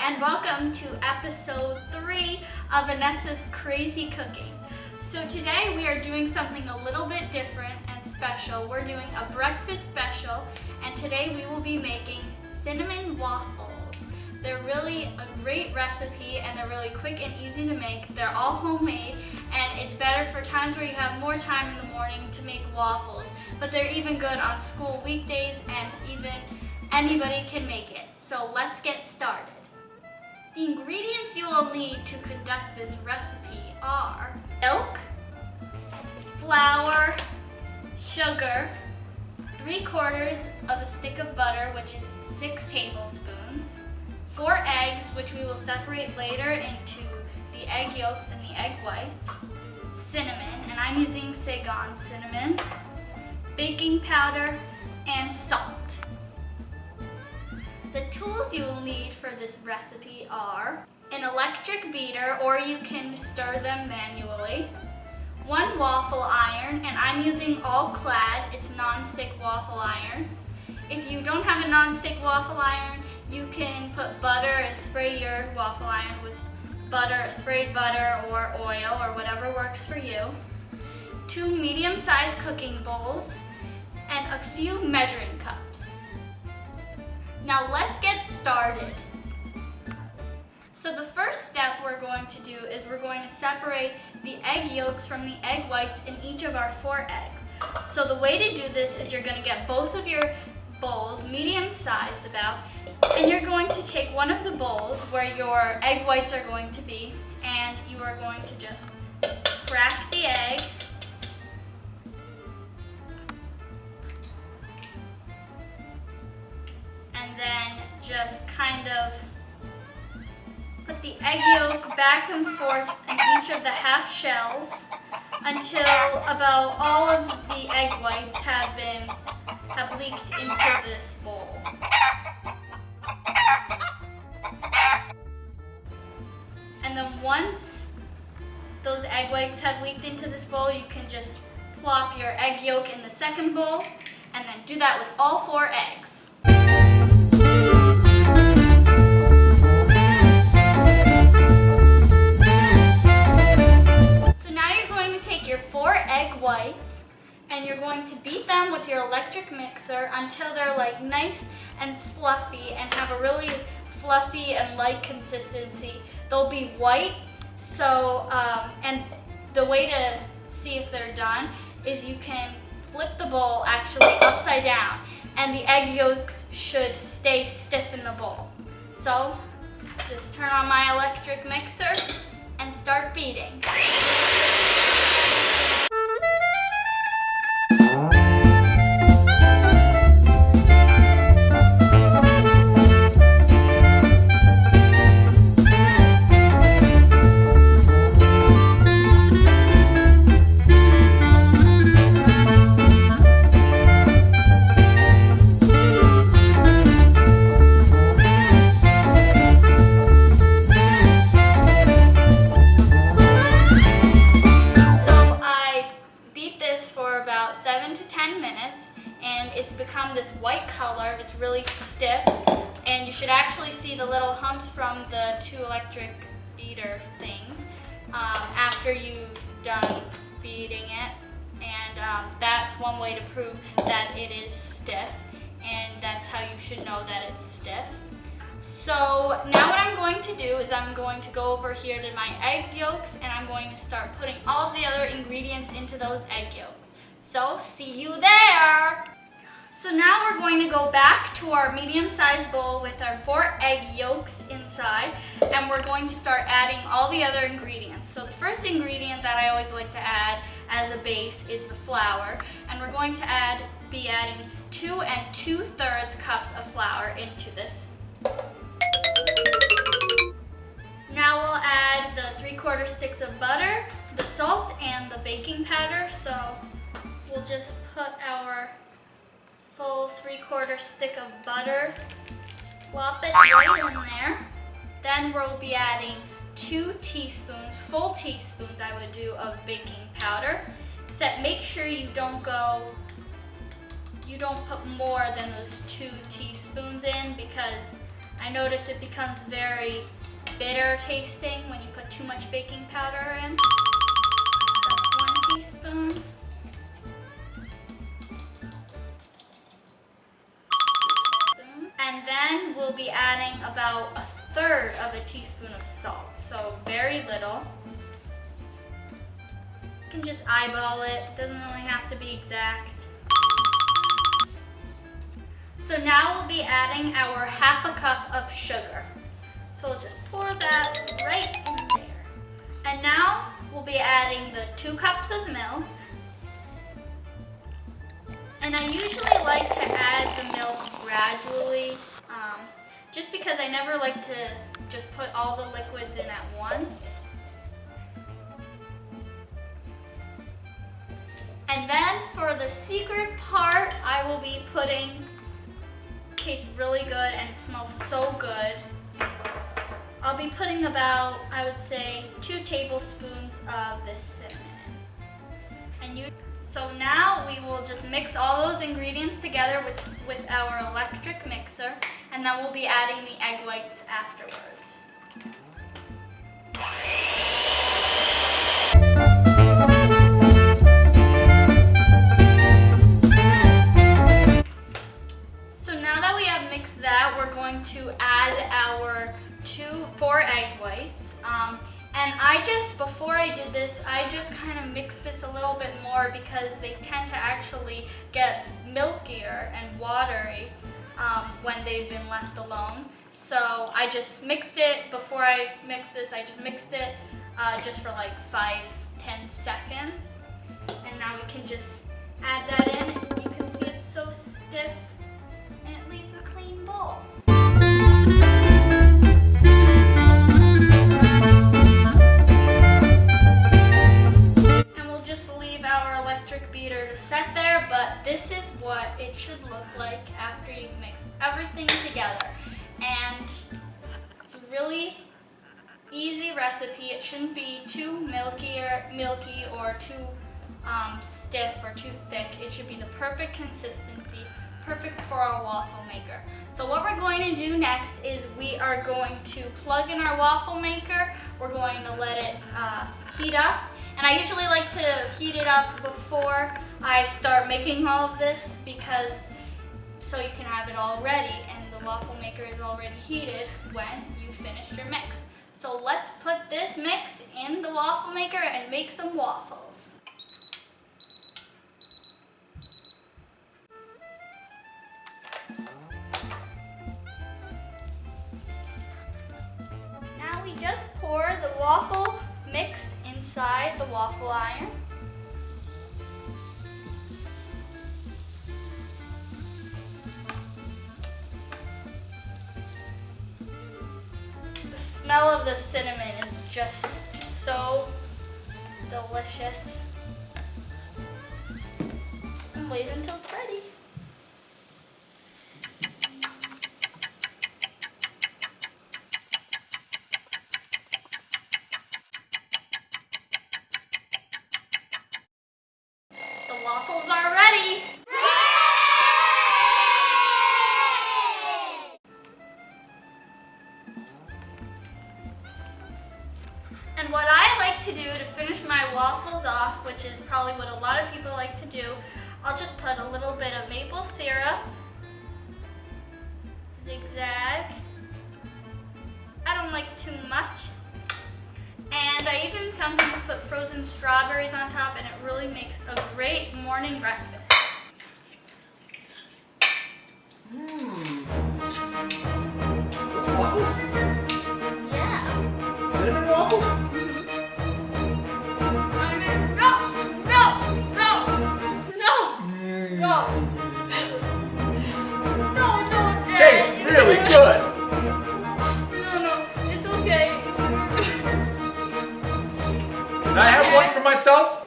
And welcome to episode 3 of Anessa's Crazy Cooking. So today we are doing something a little bit different and special. We're doing a breakfast special, and today we will be making cinnamon waffles. They're really a great recipe, and they're really quick and easy to make. They're all homemade, and it's better for times where you have more time in the morning to make waffles. But they're even good on school weekdays, and even anybody can make it. So let's get started. The ingredients you will need to conduct this recipe are milk, flour, sugar, 3/4 of a stick of butter, which is 6 tablespoons, 4 eggs, which we will separate later into the egg yolks and the egg whites, cinnamon, and I'm using Saigon cinnamon, baking powder, and salt. The tools you will need for this recipe are an electric beater, or you can stir them manually, 1 waffle iron, and I'm using All-Clad, it's non-stick waffle iron. If you don't have a non-stick waffle iron, you can put butter and spray your waffle iron with butter, sprayed butter or oil or whatever works for you, 2 medium-sized cooking bowls, and a few measuring cups. Now let's get started. So the first step we're going to do is we're going to separate the egg yolks from the egg whites in each of our 4 eggs. So the way to do this is you're going to get both of your bowls, medium sized about, and you're going to take one of the bowls where your egg whites are going to be, and you are going to just crack the egg. And then just kind of put the egg yolk back and forth in each of the half shells until about all of the egg whites have leaked into this bowl. And then once those egg whites have leaked into this bowl, you can just plop your egg yolk in the second bowl, and then do that with all 4 eggs. Your 4 egg whites, and you're going to beat them with your electric mixer until they're like nice and fluffy and have a really fluffy and light consistency. They'll be white, so and the way to see if they're done is you can flip the bowl actually upside down, and the egg yolks should stay stiff in the bowl. So just turn on my electric mixer and start beating. It's become this white color. It's really stiff, and you should actually see the little humps from the 2 electric beater things after you've done beating it, and that's one way to prove that it is stiff, and that's how you should know that it's stiff. So now what I'm going to do is I'm going to go over here to my egg yolks, and I'm going to start putting all of the other ingredients into those egg yolks. So see you there! So now we're going to go back to our medium-sized bowl with our 4 egg yolks inside, and we're going to start adding all the other ingredients. So the first ingredient that I always like to add as a base is the flour, and we're going to be adding 2 2/3 cups of flour into this. Now we'll add the 3/4 sticks of butter, the salt, and the baking powder. So we'll just put our full 3/4 stick of butter, plop it right in there. Then we'll be adding 2 teaspoons, full teaspoons I would do, of baking powder. Make sure you don't put more than those 2 teaspoons in, because I notice it becomes very bitter tasting when you put too much baking powder in. That's 1 teaspoon. And then we'll be adding about 1/3 of a teaspoon of salt, so very little. You can just eyeball it, doesn't really have to be exact. So now we'll be adding our 1/2 cup of sugar. So we'll just pour that right in there. And now we'll be adding the 2 cups of milk. And I usually like to add the milk gradually, just because I never like to just put all the liquids in at once. And then for the secret part, I will be putting, tastes really good and it smells so good. I'll be putting about, I would say, 2 tablespoons of this cinnamon. So now we will just mix all those ingredients together with our electric mixer, and then we'll be adding the egg whites afterwards. So now that we have mixed that, we're going to add our 4 egg whites. And before I did this, I just kind of mixed this a little bit more because they tend to actually get milkier and watery when they've been left alone. So I just mixed it, before I mixed this, I just mixed it just for like 5-10 seconds. And now we can just add that in, and you can see it's so stiff and it leaves a clean bowl. Beater to set there, but this is what it should look like after you've mixed everything together. And it's a really easy recipe. It shouldn't be too milky or too stiff or too thick. It should be the perfect consistency, perfect for our waffle maker. So what we're going to do next is we are going to plug in our waffle maker. We're going to let it heat up. And I usually like to heat it up before I start making all of this, because so you can have it all ready and the waffle maker is already heated when you finish your mix. So let's put this mix in the waffle maker and make some waffles. Now we just pour the waffle mix inside the waffle iron. The smell of the cinnamon is just so delicious. And wait until it's ready. And what I like to do to finish my waffles off, which is probably what a lot of people like to do, I'll just put a little bit of maple syrup, zigzag. I don't like too much. And I even sometimes put frozen strawberries on top, and it really makes a great morning breakfast. Those waffles? Yeah. Cinnamon waffles? No, Dad. Tastes really good. No, it's okay. Can I have one for myself?